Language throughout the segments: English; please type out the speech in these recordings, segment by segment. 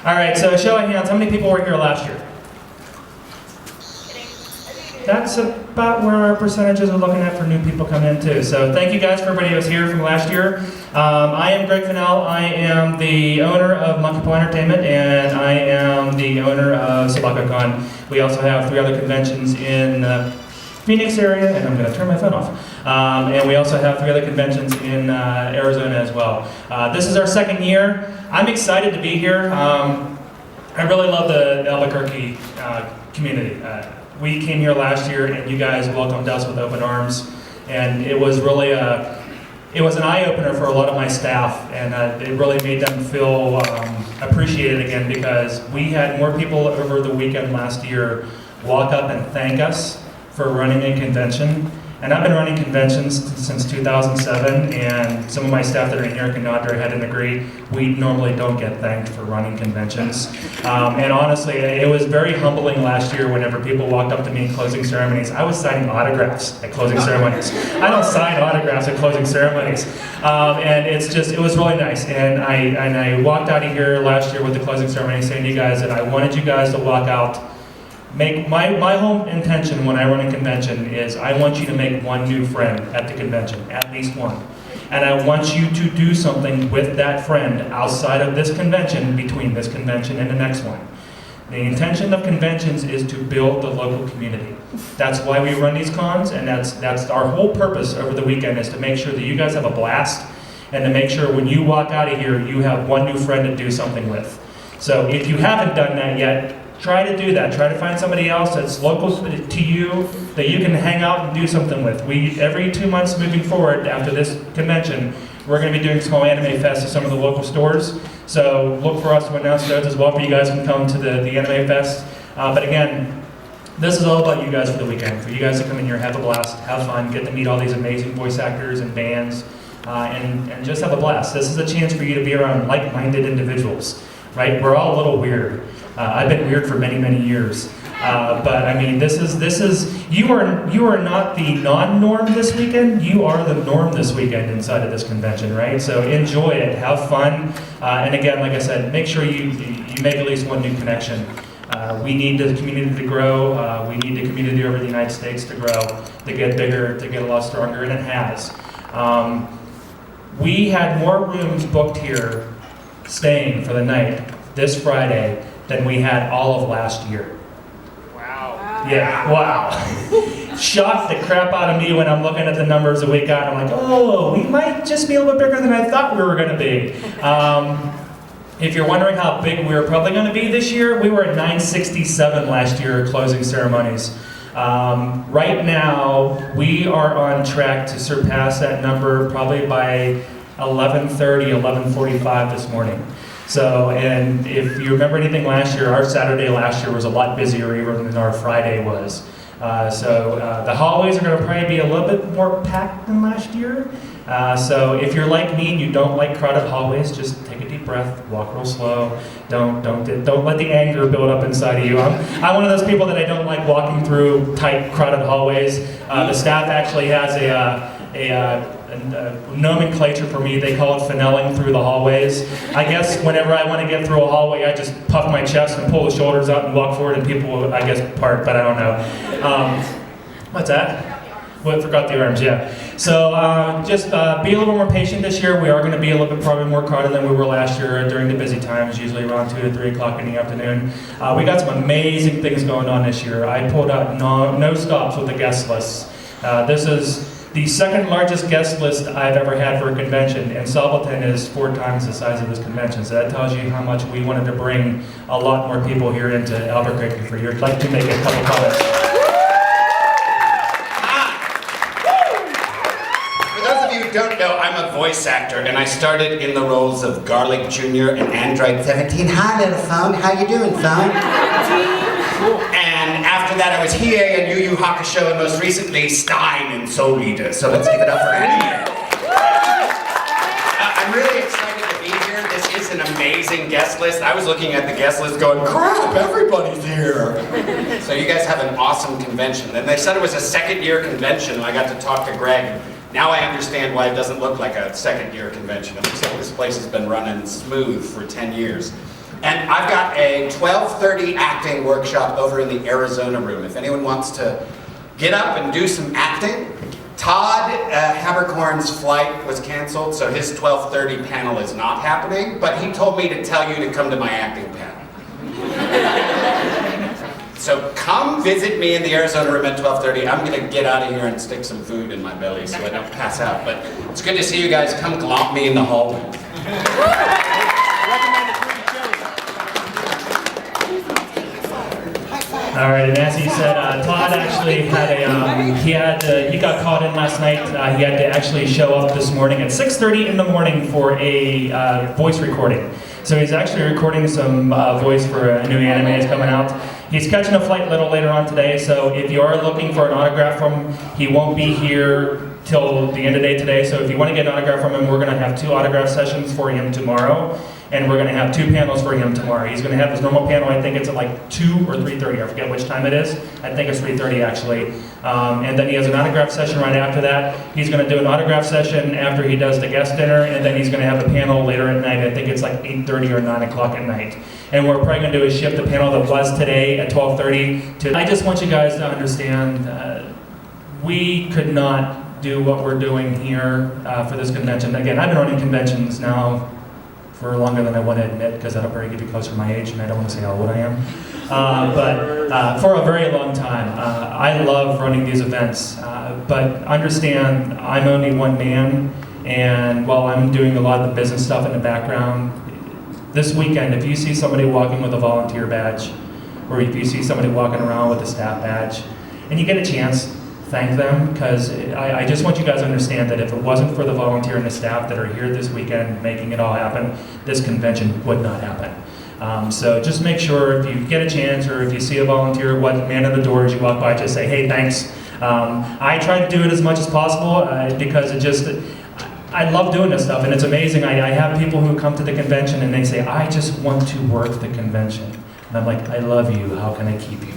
All right, so show of hands, how many people were here last year? That's about where our percentages are looking at for new people coming in too. So thank you guys for everybody who was here from last year. I am Greg Fennell. I am the owner of Monkey Paw Entertainment, and I am the owner of Sabaku. We also have 3 other conventions in the Phoenix area, and I'm going to turn my phone off. And we also have 3 other conventions in Arizona as well. This is our 2nd year. I'm excited to be here. I really love the Albuquerque community. We came here last year, and you guys welcomed us with open arms, and it was really it was an eye-opener for a lot of my staff, and it really made them feel appreciated again, because we had more people over the weekend last year walk up and thank us for running a convention. And I've been running conventions since 2007, and some of my staff that are in here can nod their head and agree, we normally don't get thanked for running conventions. And honestly, it was very humbling last year whenever people walked up to me in closing ceremonies. I was signing autographs at closing ceremonies. I don't sign autographs at closing ceremonies. And it was really nice. And I walked out of here last year with the closing ceremony saying to you guys that I wanted you guys to walk out. My whole intention when I run a convention is I want you to make one new friend at the convention, at least one. And I want you to do something with that friend outside of this convention, between this convention and the next one. The intention of conventions is to build the local community. That's why we run these cons, and that's our whole purpose over the weekend, is to make sure that you guys have a blast, and to make sure when you walk out of here, you have one new friend to do something with. So if you haven't done that yet, try to do that. Try to find somebody else that's local to you that you can hang out and do something with. Every 2 months moving forward after this convention, we're going to be doing small anime fest at some of the local stores. So look for us to announce those as well, for you guys can come to the anime fest. But again, this is all about you guys for the weekend. For you guys to come in here, have a blast, have fun, get to meet all these amazing voice actors and bands, and just have a blast. This is a chance for you to be around like-minded individuals, right? We're all a little weird. I've been weird for many, many years, but I mean, you are not the non-norm this weekend. You are the norm this weekend inside of this convention, right? So enjoy it, have fun, and again, like I said, make sure you make at least one new connection. We need the community to grow. We need the community over the United States to grow, to get bigger, to get a lot stronger, and it has. We had more rooms booked here, staying for the night this Friday, than we had all of last year. Wow. Yeah, wow. Shocked the crap out of me when I'm looking at the numbers that we got. I'm like, oh, we might just be a little bit bigger than I thought we were going to be. If you're wondering how big we were probably going to be this year, we were at 967 last year at closing ceremonies. Right now, we are on track to surpass that number probably by 11:30, 11:45 this morning. So, and if you remember anything last year, our Saturday last year was a lot busier even than our Friday was. The hallways are going to probably be a little bit more packed than last year. So if you're like me and you don't like crowded hallways, just take a deep breath, walk real slow. Don't let the anger build up inside of you. I'm one of those people that I don't like walking through tight, crowded hallways. The staff actually has a nomenclature for me. They call it fennelling through the hallways. I guess whenever I want to get through a hallway, I just puff my chest and pull the shoulders up and walk forward, and people will, I guess, part, but I don't know. What's that? Well, I forgot the arms, yeah. So just be a little more patient this year. We are going to be a little bit probably more crowded than we were last year during the busy times, usually around 2 to 3 o'clock in the afternoon. We got some amazing things going on this year. I pulled out no stops with the guest lists. This is the 2nd largest guest list I've ever had for a convention, and Sabaton is 4 times the size of this convention. So that tells you how much we wanted to bring a lot more people here into Albuquerque for you. I'd like to make a couple comments. For those of you who don't know, I'm a voice actor, and I started in the roles of Garlic Jr. and Android 17. Hi, little phone. How you doing, phone? And after that, I was Hiei and Yu Yu Hakusho, and most recently, Stein and Soul Eater. So let's give it up for anime. I'm really excited to be here. This is an amazing guest list. I was looking at the guest list going, crap, everybody's here. So you guys have an awesome convention. And they said it was a 2nd-year convention, and I got to talk to Greg. Now I understand why it doesn't look like a 2nd-year convention. It looks like this place has been running smooth for 10 years. And I've got a 12:30 acting workshop over in the Arizona room. If anyone wants to get up and do some acting. Todd Habercorn's flight was canceled, so his 12:30 panel is not happening, but he told me to tell you to come to my acting panel. So come visit me in the Arizona room at 12:30. I'm gonna get out of here and stick some food in my belly so I don't pass out, but it's good to see you guys. Come glomp me in the hallway. All right, and as he said, Todd actually had he got called in last night. He had to actually show up this morning at 6:30 in the morning for a voice recording. So he's actually recording some voice for a new anime that's coming out. He's catching a flight a little later on today, so if you are looking for an autograph from him, he won't be here till the end of the day today. So if you want to get an autograph from him, we're going to have 2 autograph sessions for him tomorrow. And we're going to have 2 panels for him tomorrow. He's going to have his normal panel, I think it's at like 2 or 3:30, I forget which time it is. I think it's 3:30 actually. And then he has an autograph session right after that. He's going to do an autograph session after he does the guest dinner, and then he's going to have a panel later at night. I think it's like 8:30 or 9 o'clock at night. And what we're probably going to do is shift the panel that was today at 12:30 to... I just want you guys to understand, we could not do what we're doing here for this convention. Again, I've been running conventions now for longer than I want to admit, because that'll probably get me closer to my age, and I don't want to say how old I am. But for a very long time, I love running these events. But understand, I'm only one man, and while I'm doing a lot of the business stuff in the background, this weekend, if you see somebody walking with a volunteer badge, or if you see somebody walking around with a staff badge, and you get a chance, thank them, because I just want you guys to understand that if it wasn't for the volunteer and the staff that are here this weekend making it all happen, this convention would not happen. So just make sure if you get a chance, or if you see a volunteer, man at the door as you walk by, just say, hey, thanks. I try to do it as much as possible because I love doing this stuff, and it's amazing. I have people who come to the convention and they say, I just want to work the convention. And I'm like, I love you, how can I keep you?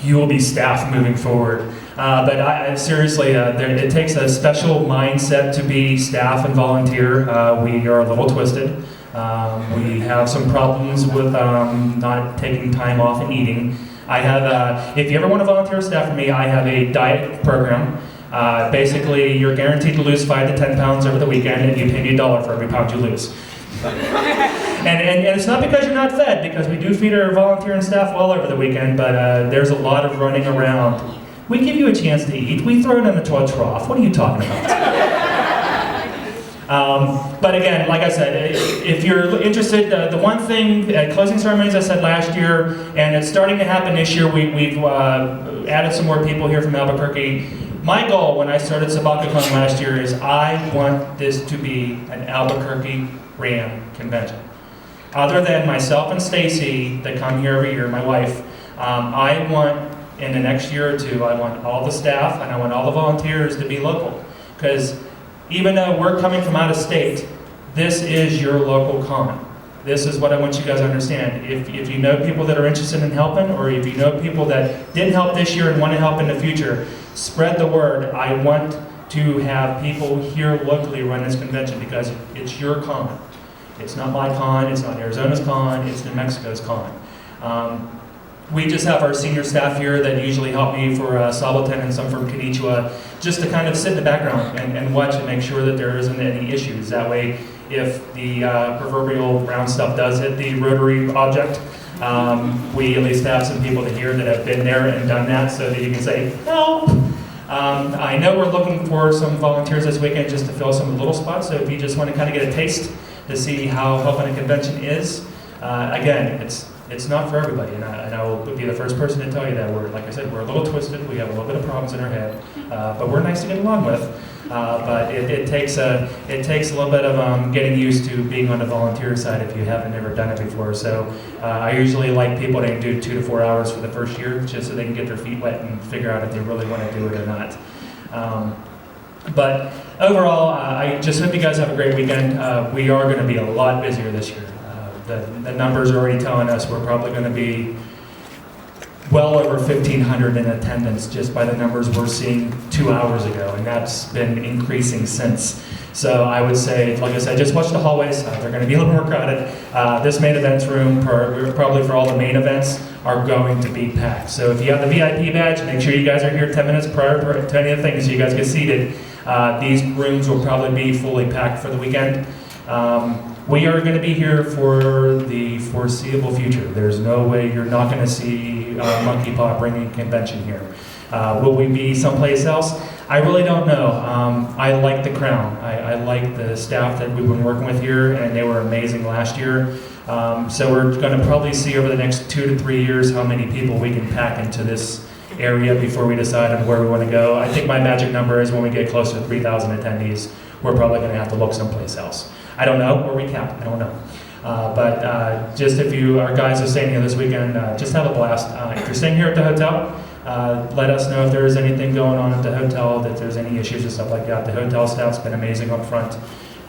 You will be staff moving forward. But seriously, it takes a special mindset to be staff and volunteer. We are a little twisted. We have some problems with not taking time off and eating. I have, if you ever want to volunteer staff for me, I have a diet program. Basically, you're guaranteed to lose 5 to 10 pounds over the weekend, and you pay me $1 for every pound you lose. And it's not because you're not fed, because we do feed our volunteer and staff well over the weekend, but there's a lot of running around. We give you a chance to eat. We throw it in a toilet trough. What are you talking about? But again, like I said, if you're interested, the one thing at closing ceremonies I said last year, and it's starting to happen this year, we've added some more people here from Albuquerque. My goal when I started SabakuCon last year is I want this to be an Albuquerque Ram convention. Other than myself and Stacy that come here every year, my wife, I want in the next year or 2, I want all the staff and I want all the volunteers to be local. Because even though we're coming from out of state, this is your local con. This is what I want you guys to understand. If you know people that are interested in helping, or if you know people that didn't help this year and want to help in the future, spread the word. I want to have people here locally run this convention because it's your con. It's not my con, it's not Arizona's con, it's New Mexico's con. We just have our senior staff here that usually help me for Sabaton and some from Konnichiwa, just to kind of sit in the background and watch and make sure that there isn't any issues. That way, if the proverbial round stuff does hit the rotary object, we at least have some people here that have been there and done that so that you can say, help! I know we're looking for some volunteers this weekend just to fill some little spots, so if you just want to kind of get a taste to see how helping a convention is, again, it's not for everybody, and I will be the first person to tell you that. Like I said, we're a little twisted, we have a little bit of problems in our head, but we're nice to get along with. But it takes a little bit of getting used to being on the volunteer side if you haven't ever done it before. So I usually like people to do 2 to 4 hours for the first year, just so they can get their feet wet and figure out if they really want to do it or not. But overall, I just hope you guys have a great weekend. We are going to be a lot busier this year. The numbers are already telling us we're probably going to be well over 1,500 in attendance just by the numbers we're seeing 2 hours ago, and that's been increasing since. So I would say, like I said, just watch the hallways. They're going to be a little more crowded. This main events room, probably for all the main events, are going to be packed. So if you have the VIP badge, make sure you guys are here 10 minutes prior to any of the things so you guys get seated. These rooms will probably be fully packed for the weekend. We are going to be here for the foreseeable future. There's no way you're not going to see Monkey Paw bringing a convention here. Will we be someplace else? I really don't know. I like the Crown. I like the staff that we've been working with here, and they were amazing last year. So we're going to probably see over the next 2 to 3 years how many people we can pack into this area before we decide on where we want to go. I think my magic number is when we get close to 3,000 attendees, we're probably going to have to look someplace else. I don't know, or we cap, I don't know. But just if you our guys are staying here this weekend, just have a blast. If you're staying here at the hotel, let us know if there is anything going on at the hotel, if there's any issues and stuff like that. The hotel staff's been amazing up front.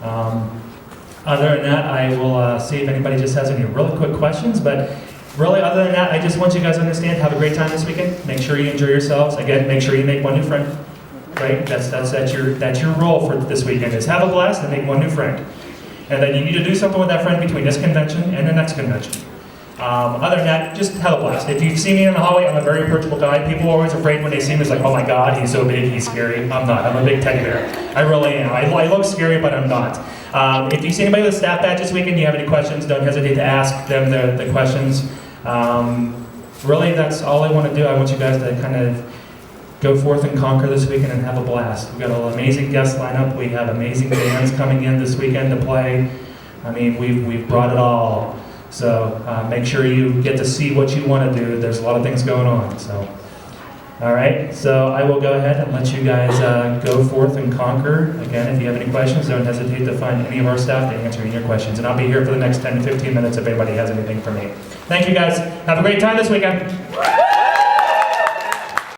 Other than that, I will see if anybody just has any really quick questions, but really other than that, I just want you guys to understand, have a great time this weekend. Make sure you enjoy yourselves. Again, make sure you make one new friend, right? That's your role for this weekend, is have a blast and make one new friend. And then you need to do something with that friend between this convention and the next convention. Other than that, just have a blast. If you see me in the hallway, I'm a very approachable guy. People are always afraid when they see me. It's like, oh my God, he's so big, he's scary. I'm not. I'm a big teddy bear. I really am. I look scary, but I'm not. If you see anybody with a staff badge this weekend, you have any questions, don't hesitate to ask them the questions. Really, that's all I want to do. I want you guys to kind of go forth and conquer this weekend and have a blast. We've got an amazing guest lineup. We have amazing bands coming in this weekend to play. I mean, we've brought it all. So make sure you get to see what you want to do. There's a lot of things going on. So, all right. So I will go ahead and let you guys go forth and conquer. Again, if you have any questions, don't hesitate to find any of our staff to answer any of your questions. And I'll be here for the next 10 to 15 minutes if anybody has anything for me. Thank you, guys. Have a great time this weekend.